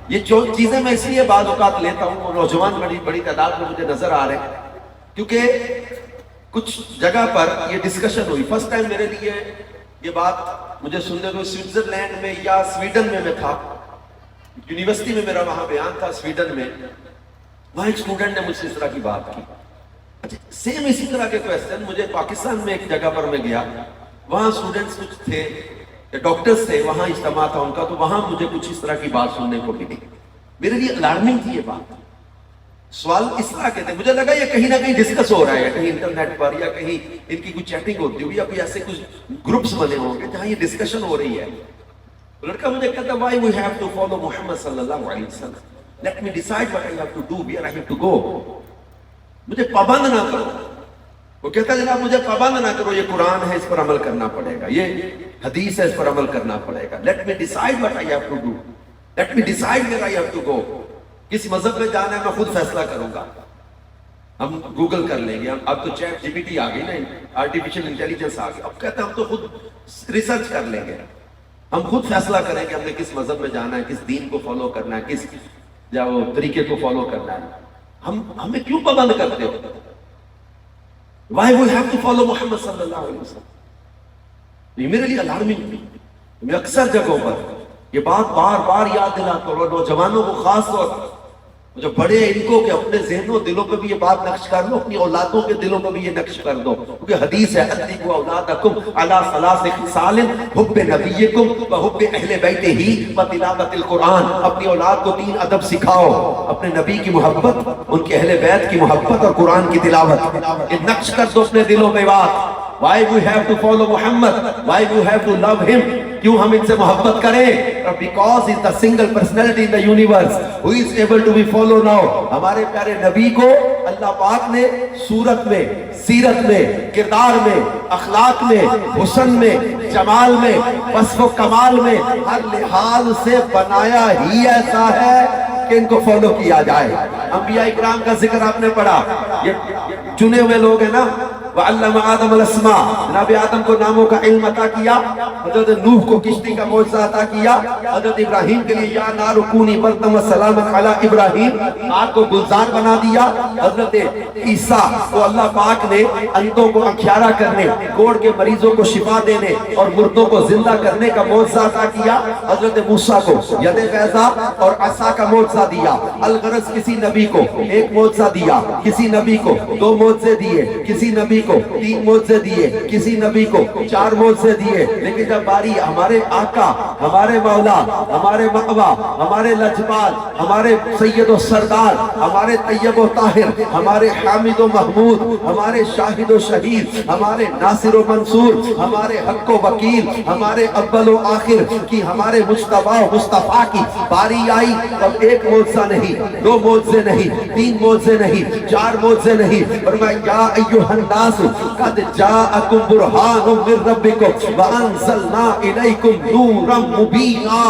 یہ جو چیزیں میں اس لیے بعض اوقات لیتا ہوں، وہ نوجوان بڑی تعداد میں مجھے نظر آ رہے ہیں، کیونکہ کچھ جگہ پر یہ ڈسکشن ہوئی. فرسٹ ٹائم میرے لیے یہ بات مجھے سننے کو سوئٹزرلینڈ میں یا سویڈن میں تھا، یونیورسٹی میں میرا وہاں بیان تھا سویڈن میں. وہاں ایک اسٹوڈنٹ نے مجھ سے اس طرح کی بات کی. اچھا سیم اسی طرح کے کویسچن مجھے پاکستان میں ایک جگہ پر میں گیا، وہاں اسٹوڈنٹس کچھ تھے، ڈاکٹرز تھے، وہاں اجتماع تھا ان کا، تو وہاں مجھے کچھ اس طرح کی بات سننے کو ملی. میرے لیے الارمنگ تھی یہ بات. سوال اس طرح کے تھے، مجھے لگا یہ کہیں نہ کہیں ڈسکس ہو رہا ہے، کہیں انٹرنیٹ پر یا کہیں ان کی کچھ چیٹنگ ہوتی ہوگی یا کوئی ایسے کچھ گروپس بنے ہوں گے جہاں یہ ڈسکشن ہو رہی ہے. لڑکا مجھے کہتا ہے why we have to follow محمد صلی اللہ علیہ وسلم, let me decide what I have to do, where I have to go. مجھے پابند نہ کرو. وہ کہتا ہے جناب مجھے پابند نہ کرو، یہ قرآن ہے اس پر عمل کرنا پڑے گا، یہ حدیث ہے اس پر عمل کرنا پڑے گا. let me decide what I have to do, let me decide where I have to go. کس مذہب میں جانا ہے میں خود فیصلہ کروں گا. ہم گوگل کر لیں گے، اب تو چیٹ جی پی ٹی آ گئی نا، آرٹیفیشل انٹیلیجنس آ گئی. اب کہتے ہیں ہم تو خود ریسرچ کر لیں گے، ہم خود فیصلہ کریں گے ہم نے کس مذہب میں جانا ہے، کس دین کو فالو کرنا ہے، کس طریقے کو فالو کرنا ہے. ہمیں کیوں پابند کرتے ہو؟ Why we have to follow محمد صلی اللہ علیہ وسلم. یہ میرے لیے الارمنگ تھی. میں اکثر جگہوں پر یہ بات بار بار یاد دلاتا ہوں، اور نوجوانوں کو خاص طور پر جو بڑے ان کو کہ اپنے ذہنوں دلوں پہ بھی یہ بات نقش کر لو، اپنی اولادوں کے دلوں پہ بھی یہ نقش کر دو، کیونکہ حدیث ہے ادبوا اولادکم علی ثلاث خصال حب نبیکم وحب اہل بیتہ وتلاوۃ القرآن. اپنی اولاد کو 3 ادب سکھاؤ، اپنے نبی کی محبت، ان کے اہل بیت کی محبت اور قرآن کی تلاوت. یہ نقش کر دو اپنے دلوں پہ بات. Why we have to follow Muhammad? Why we have to love him? کیوں ہم ان سے محبت کریں؟ Because he is the single personality in the universe who is able to be followed now. ہمارے پیارے نبی کو اللہ پاک نے صورت میں، سیرت میں، کردار میں، اخلاق میں، حسن میں، جمال میں، وصف و کمال میں، ہر لحاظ سے بنایا ہی ایسا ہے کہ ان کو فالو کیا جائے. انبیاء اکرام کا ذکر آپ نے پڑھا، یہ چنے ہوئے لوگ ہیں نا. وَعَلَّمَ آدَمَ الْأَسْمَاءَ، جناب آدم کو ناموں کا علم عطا کیا. حضرت نوح کو کشتی کا معجزہ عطا کیا. حضرت ابراہیم کے لیے یا نار کونی بردم وسلاما علی ابراہیم، آگ کو گلزار بنا دیا. حضرت عیسیٰ کو اللہ پاک نے اندھوں کو اکھیارا کرنے، کوڑ کے مریضوں کو شفا دینے اور مردوں کو زندہ کرنے کا معجزہ عطا کیا. حضرت موسیٰ کو ید بیضا اور عصا کا معجزہ دیا. الغرض کسی نبی کو ایک معجزہ دیا، کسی نبی کو 2 معجزے دیے، کسی نبی کو 3 معجزے دیے، کسی نبی کو 4 معجزے دیے. لیکن جب باری ہمارے آقا، ہمارے مولا، ہمارے مأویٰ، ہمارے لجپال، ہمارے سید و سردار، ہمارے طیب و طاہر، ہمارے حامد و محمود، ہمارے شاہد و شہید، ہمارے ناصر و منصور، ہمارے حق و وکیل، ہمارے اول و آخر کی، ہمارے مجتبی و مصطفیٰ کی باری آئی. اب 1 معجزہ نہیں، 2 معجزے نہیں، 3 معجزے نہیں، 4 معجزے نہیں. فرمایا یا ایھا الناس قد جاءکم برہان من ربکم وانزلنا الیکم نورا مبینا.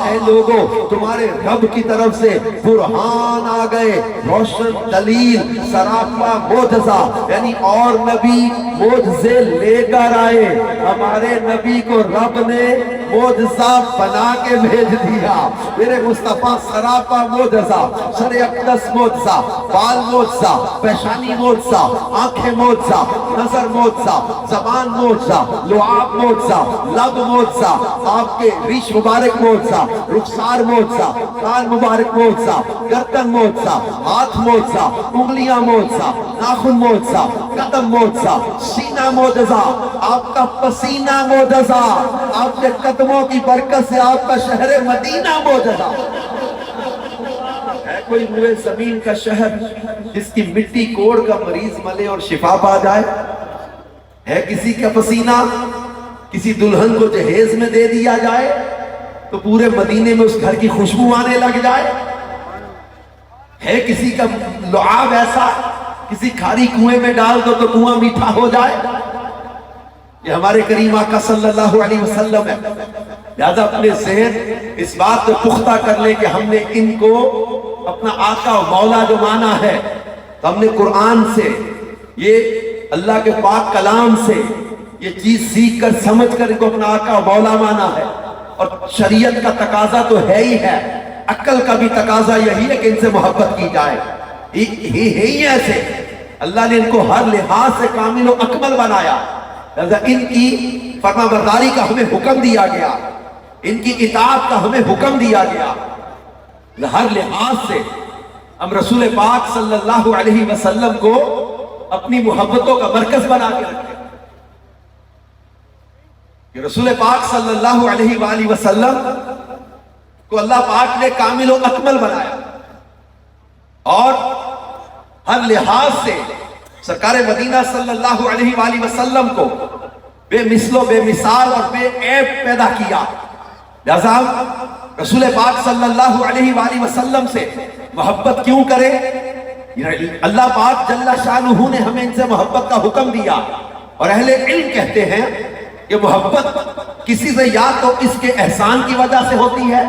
اے لوگو تمہارے رب کی طرف سے برہان آ گئے، روشن دلیل، سراپا معجزہ. یعنی اور نبی معجزے لے کر آئے، ہمارے نبی کو رب نے معجزہ بنا کے بھیج دیا. میرے مصطفیٰ سراپا معجزہ، سر اقدس معجزہ، بال معجزہ، پیشانی معجزہ، آنکھیں معجزہ، نظر معجزہ، زبان معجزہ، لعاب معجزہ، لب معجزہ، آپ کے ریش مبارک معجزہ، رخسار معجزہ، کان مبارک معجزہ، گردن معجزہ، ہاتھ معجزہ، انگلیاں معجزہ، ناخن معجزہ، قدم معجزہ، سینہ معجزہ، آپ کا پسینہ معجزہ، آپ کے قدموں کی برکت سے آپ کا شہر مدینہ معجزہ. ہے کوئی روئے زمین کا شہر جس کی مٹی کوڑ کا مریض ملے اور شفا پا جائے؟ ہے کسی کا پسینہ کسی دلہن کو جہیز میں دے دیا جائے تو پورے مدینے میں اس گھر کی خوشبو آنے لگ جائے؟ ہے کسی کا لعاب ایسا کسی کھاری کنویں میں ڈال دو تو کنواں میٹھا ہو جائے؟ یہ ہمارے کریم آقا صلی اللہ علیہ وسلم ہے. لہذا اپنے ذہن اس بات کو پختہ کر لیں کہ ہم نے ان کو اپنا آقا و مولا جو مانا ہے تو ہم نے قرآن سے، یہ اللہ کے پاک کلام سے یہ چیز سیکھ کر سمجھ کر ان کو اپنا آقا و مولا مانا ہے. اور شریعت کا تقاضا تو ہے ہی ہے عقل کا بھی تقاضا یہی ہے کہ ان سے محبت کی جائے. ہی ایسے اللہ نے ان کو ہر لحاظ سے کامل و اکمل بنایا. لہذا ان کی فرما برداری کا ہمیں حکم دیا گیا, ان کی اطاعت کا ہمیں حکم دیا گیا. ہر لحاظ سے ہم رسول پاک صلی اللہ علیہ وسلم کو اپنی محبتوں کا مرکز بنا کے رکھیں. کہ رسول پاک صلی اللہ علیہ وآلہ وسلم کو اللہ پاک نے کامل و اکمل بنایا, اور ہر لحاظ سے سرکار مدینہ صلی اللہ علیہ وآلہ وسلم کو بے مثل و بے مثال اور بے عیب پیدا کیا. لہذا رسول پاک صلی اللہ علیہ وآلہ وسلم سے محبت کیوں کرے؟ اللہ پاک جل شانہ نے ہمیں ان سے محبت کا حکم دیا, اور اہل علم کہتے ہیں کہ محبت کسی سے یا تو اس کے احسان کی وجہ سے ہوتی ہے,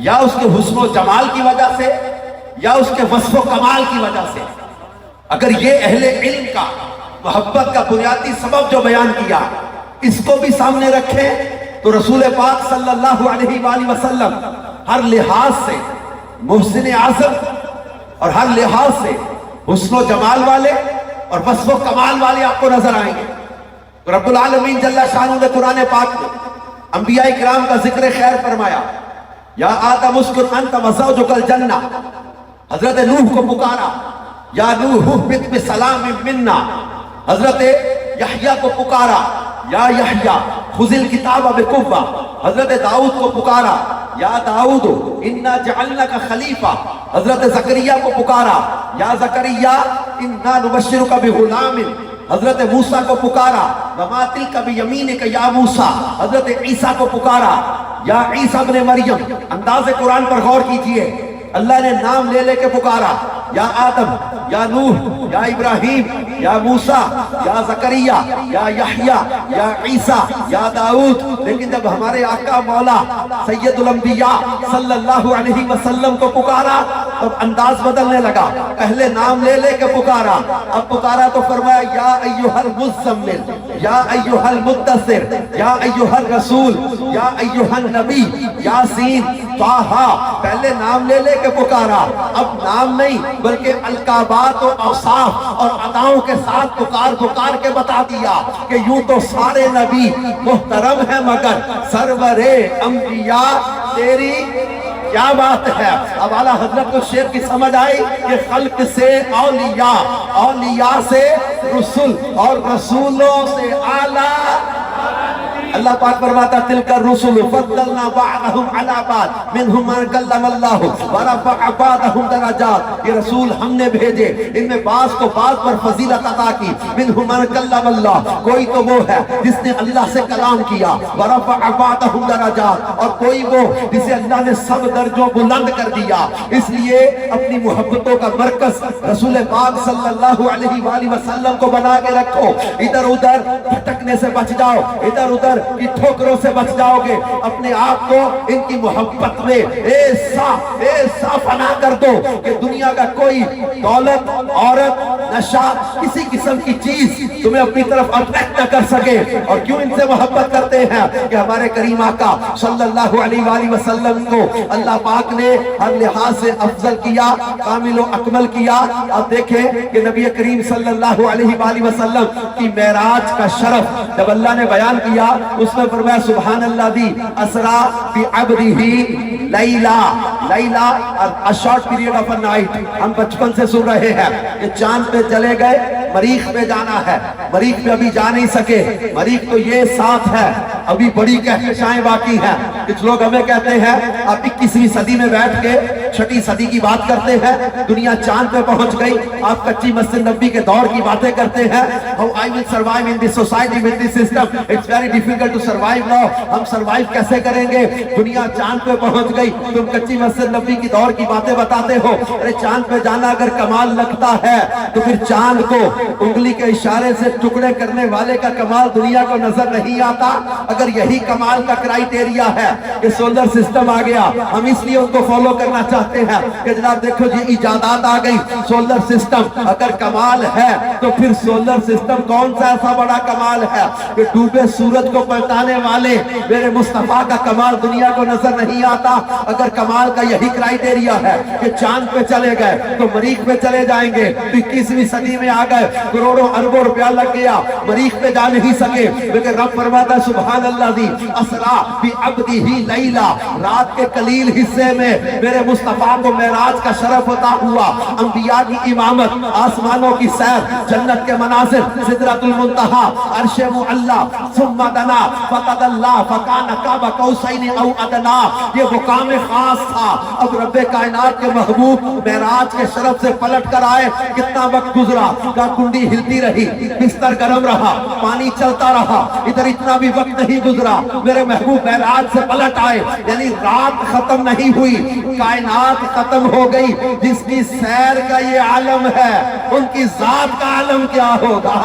یا اس کے حسن و جمال کی وجہ سے, یا اس کے وصف و کمال کی وجہ سے. اگر یہ اہل علم کا محبت کا بنیادی سبب جو بیان کیا اس کو بھی سامنے رکھیں تو رسول پاک صلی اللہ علیہ وآلہ وسلم ہر لحاظ سے محسن اعظم اور ہر لحاظ سے حسن و جمال والے اور وصف و کمال والے آپ کو نظر آئیں گے. تو رب العالمین جل شانہ نے قرآن پاک میں انبیاء کرام کا ذکر خیر فرمایا. یا آدم اسکن انت وزوجک الجنہ, حضرت نوح کو پکارا یا نوح اہبط بسلام منا, حضرت یحییٰ کو پکارا یا یحییٰ خذ الکتاب بقوہ, حضرت داؤد کو پکارا یا داؤد انا جعلناک خلیفہ, حضرت زکریا کو پکارا یا زکریا انا نبشرک بغلام, حضرت موسیٰ کو پکارا وما تلک بیمینک یا موسیٰ, حضرت عیسیٰ کو پکارا یا عیسیٰ ابن مریم. انداز قرآن پر غور کیجئے, اللہ نے نام لے لے کے پکارا, یا آدم, یا نوح, یا ابراہیم, یا موسیٰ, یا زکریا, یا یحییٰ, یا عیسیٰ, یا داؤد. لیکن جب ہمارے آقا مولا سید الانبیاء صلی اللہ علیہ وسلم کو پکارا تب انداز بدلنے لگا. پہلے نام لے لے کے پکارا, اب پکارا تو فرمایا یا ایھا المزمل, یا ایھا المدثر, یا ایھا الرسول, یا ایھا النبی, یاسین, طٰہٰ. پہلے نام لے لے کے پکارا, اب نام نہیں بلکہ القابات و اوصاف اور اداؤں کے ساتھ پکار پکار کے بتا دیا کہ یوں تو سارے نبی محترم ہیں مگر سرور انبیاء تیری کیا بات ہے. اب اعلیٰ حضرت کو شعر کی سمجھ آئی کہ خلق سے اولیاء, اولیاء سے رسول, اور رسولوں سے اعلیٰ. اللہ پاک فرماتا تلک الرسل فضلنا بعضهم علی بعض منهم من کلم اللہ ورفع بعضهم درجات. یہ رسول ہم نے بھیجے, ان میں بعض کو بعض پر فضیلت عطا کی. منهم من کلم اللہ, کوئی تو وہ ہے جس نے اللہ سے کلام کیا, ورفع بعضهم درجات, اور کوئی وہ جسے اللہ نے سب درجوں بلند کر دیا. اس لیے اپنی محبتوں کا مرکز رسول پاک صلی اللہ علیہ وآلہ وسلم کو بنا کے رکھو. ادھر ادھر بھٹکنے سے بچ جاؤ, ادھر ادھر کی ٹھوکروں سے بچ جاؤ گے. اپنے آپ کو ان کی محبت میں ایسا فنا کر دو کہ دنیا کا کوئی دولت, عورت, نشہ, کسی قسم کی چیز تمہیں اپنی طرف اٹریکٹ نہ کر سکے. اور کیوں ان سے محبت کرتے ہیں کہ ہمارے کریم آقا صلی اللہ علیہ وآلہ وسلم کو اللہ پاک نے ہر لحاظ سے افضل کیا, کامل و اکمل کیا. اب دیکھیں کہ نبی کریم صلی اللہ علیہ وآلہ وسلم کی معراج کا شرف جب اللہ نے بیان کیا اس میں فرمایا سبحان اللہ دی اسرا بی عبدہ لیلا. لیلا a short period of a night. ہم بچپن سے سن رہے ہیں کہ چاند پہ چلے گئے, مریخ پہ جانا ہے, مریخ پہ ابھی جا نہیں سکے, مریخ تو یہ ساتھ ہے, ابھی بڑی کہکشائیں باقی ہیں. کچھ لوگ ہمیں کہتے ہیں آپ 21ویں صدی میں بیٹھ کے 6ٹھی صدی کی بات کرتے ہیں, دنیا چاند پہ پہنچ گئی, آپ کچی مسجد نبی کے دور کی باتیں کرتے ہیں. How I will survive in this society with this system, it's very difficult to survive now. ہم سروائیو کیسے کریں گے, دنیا چاند پہ پہنچ گئی, تم کچی مسجد نبی کی دور کی باتیں بتاتے ہو. ارے چاند پہ جانا اگر کمال لگتا ہے تو پھر چاند کو انگلی کے اشارے سے ٹکڑے کرنے والے کا کمال دنیا کو نظر نہیں آتا. اگر یہی کمال کا کرائیٹیریا ہے کہ سولر سسٹم آ گیا, ہم اس لیے ان کو فالو کرنا چاہتے چاہتے ہیں کہ جناب دیکھو جی ایجادات آ گئی، سولر سسٹم اگر کمال ہے تو پھر سولر سسٹم کون سا ایسا بڑا کمال ہے کہ ڈوبے سورج کو پلٹانے والے میرے مصطفیٰ کا کمال دنیا کو نظر نہیں آتا؟ اگر کمال کا یہی کرائیٹیریا ہے کہ چاند پہ چلے گئے تو مریخ پہ چلے جائیں گے، تو 21ویں صدی میں آ گئے، کروڑوں اربوں روپیہ لگ گیا، مریخ پہ جا نہیں سکے، لیکن رب فرماتا ہے سبحان اللہ دی اسرا بی عبدہ لیلا، رات کے قلیل حصے میں میرے مصطفیٰ کو معراج کا شرف عطا ہوا، انبیاء کی امامت، آسمانوں کی سیر، جنت کے مناظر، سدرۃ المنتہا، عرش معلی، ثم دنا فتدلی فکان قاب قوسین او ادنا، یہ مقام خاص تھا۔ اب رب کائنات کے محبوب معراج کے شرف سے پلٹ کر آئے، کتنا وقت گزرا، کا کنڈی ہلتی رہی، بستر گرم رہا، پانی چلتا رہا، ادھر اتنا بھی وقت نہیں گزرا، میرے محبوب معراج سے پلٹ آئے، یعنی رات ختم نہیں ہوئی، کائنات ختم ہو گئی۔ جس کی سیر کا یہ عالم ہے ان کی ذات کا عالم کیا ہوگا؟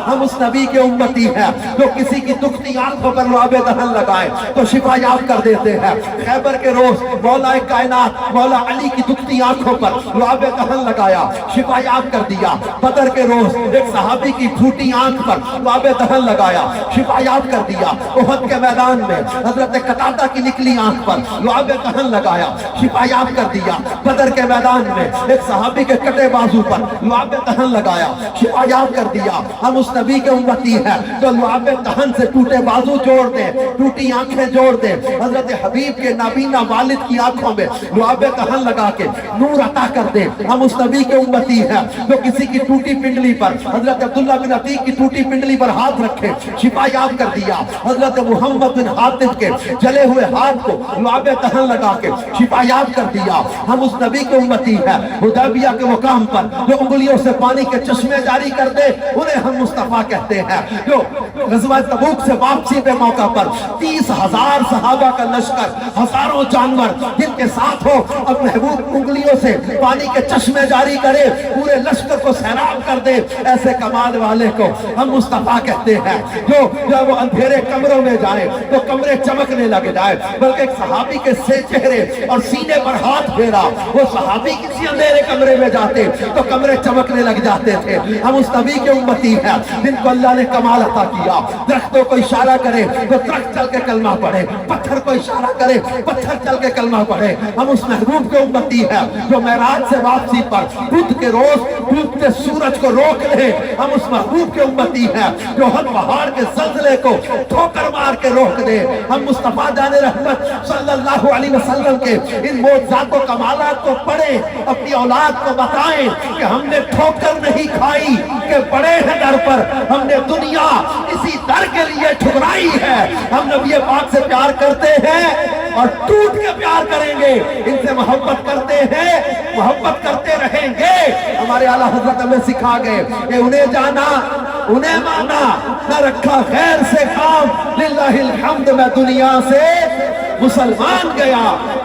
ہم اس نبی کے امتی ہیں جو کسی کی دکھتی آنکھوں پر لعاب دہن لگائے تو شفا یاب کر دیتے ہیں۔ خیبر کے روز مولا کائنات مولا علی کی دکھتی آنکھوں پر لعاب دہن لگایا، شفا یاب کر دیا۔ بدر کے روز ایک صحابی کی پھوٹی آنکھ پر لعاب دہن لگایا، شفا یاب کر دیا۔ احد کے میدان میں حضرت قتادہ کی نکلی آنکھ پر لعاب دہن لگایا، شفا یاب کر دیا۔ بدر کے میدان میں ایک صحابی کے کٹے بازو پر لعاب دہن لگایا، شفا یاب کر دیا۔ ہم اس نبی کے امتی ہیں جو لعاب دہن سے ٹوٹے بازو جوڑ دے، ٹوٹی آنکھیں جوڑ دے، حضرت حبیب کے نابینا والد کی آنکھوں میں لعاب دہن لگا کے نور عطا کر دے۔ ہم اس نبی کے امتی ہیں جو کسی کی ٹوٹی پنڈلی پر، حضرت عبداللہ بن عتیق کی ٹوٹی پنڈلی پر ہاتھ رکھے، شفا یاب کر دیا۔ حضرت محمد بن حاتب کے جلے ہوئے ہاتھ کو لعاب دہن لگا کے شفا یاب کر دیا۔ ہم اس نبی کے امتی ہیں حدیبیہ کے مقام پر جو انگلیوں سے پانی کے چشمے جاری کر دے انہیں ہم مصطفیٰ کہتے ہیں۔ جو غزوہ تبوک سے واپسی کے موقع پر 30,000 صحابہ کا لشکر، ہزاروں جانور جن کے ساتھ ہو، اب محبوب انگلیوں سے پانی کے چشمے جاری کرے، پورے لشکر کو سیراب کر دے، ایسے کمال والے کو ہم مصطفیٰ کہتے ہیں۔ جو جب وہ اندھیرے کمروں میں جائے تو کمرے چمکنے لگ جائے، بلکہ ایک صحابی کے سے چہرے اور سینے پر ہاتھ پھیرا، وہ صحابی کسی اندھیرے کمرے میں جاتے تو کمرے چمکنے لگ جاتے تھے۔ ہم اس نبی کے امتی ہیں جن کو اللہ نے کمال عطا کیا۔ درختوں کو اشارہ کرے تو درخت چل کے کلمہ پڑھے، پتھر کو اشارہ کرے پتھر چل کے کلمہ پڑھے۔ ہم اس محبوب کے امتی ہیں جو معراج سے واپسی پر بدھ کے روز ڈوبتے سورج کو روک لے۔ ہم اس محبوب کے امتی ہیں جو ہر پہاڑ کے زلزلے کو ٹھوکر مار کے روک دے۔ ہم مصطفیٰ جان رحمت صلی اللہ علیہ وسلم کے ان معجزات و کمالات کو پڑھیں، اپنی اولاد کو بتائیں کہ ہم نے ٹھوکر نہیں کھائی کہ بڑے ہیں در پر، ہم نے دنیا اسی در کے لیے ٹھکرائی ہے۔ ہم نبی پاک سے پیار کرتے ہیں اور ٹوٹ کے پیار کریں گے، ان سے محبت کرتے ہیں، محبت کرتے رہیں گے۔ ہمارے اعلیٰ حضرت ہمیں سکھا گئے کہ انہیں جانا انہیں مانا، نہ رکھا خیر سے کام، للہ الحمد میں دنیا سے مسلمان گیا۔